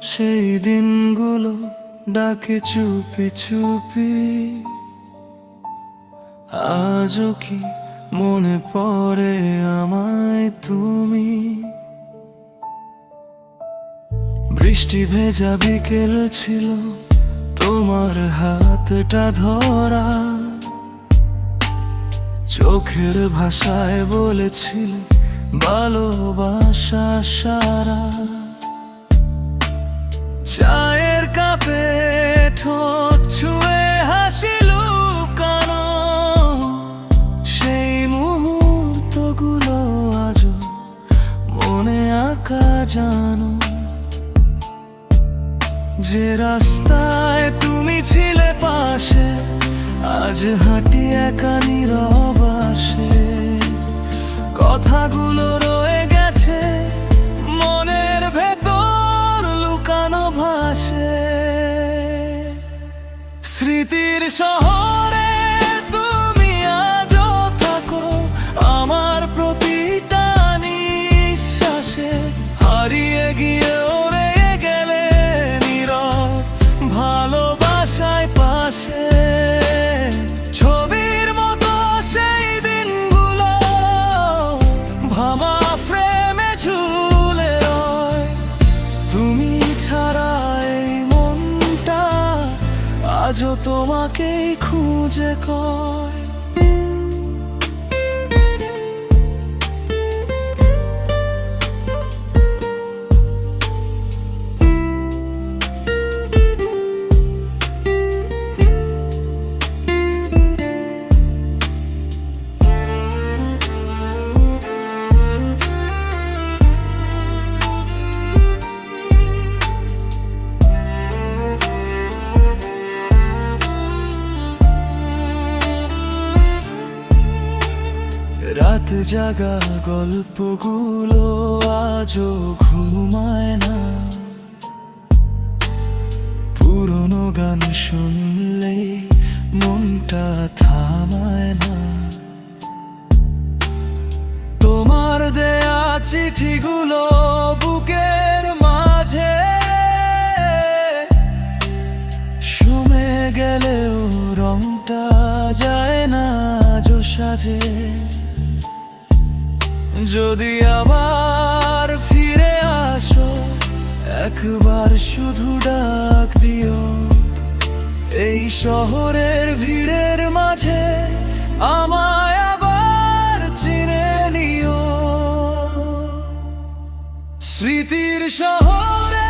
সেই দিনগুলো ডাকে চুপি চুপি, আজও কি মনে পড়ে আমায় তুমি? বৃষ্টি ভেজা বিকেল ছিল, তোমার হাতটা ধরা, চোখের ভাষায় বলেছিলে ভালোবাসা সারা। চায়ের কাপে ঠোঁট ছুঁয়ে হাসি লুকানো, সেই মুহূর্তগুলো আজও মনে আঁকা জানো। যে রাস্তায় তুমি ছিলে পাশে, আজ হাঁটি একা নীরব আসে। কথাগুলো রয়ে গেছে মনের ভেতর লুকানো ভাসে। স্মৃতির শহরে তুমি আজও থাকো, আমার প্রতিটা নিঃশ্বাসে। হারিয়ে গিয়েও রয়ে গেলে নীরব ভালোবাসায় পাশে। ছবির মতো সেই দিনগুলো ভামা ফ্রেমে ঝুলে রয়। তুমি ছাড়া এই মনটা আজও তোমাকেই খুঁজে কয়। রাত জাগা গল্পগুলো আজও ঘুমায় না, পুরনো গান শুনলে মনটা থামায় না। তোমার দেয়া চিঠিগুলো বুকের মাঝে, সময় গেলেও রংটা যায় না আজও সাজে। যদি আবার ফিরে আসো, একবার শুধু ডাক দিও। এই শহরের ভিড়ের মাঝে আমায় আবার চিনে নিও। স্মৃতির শহরে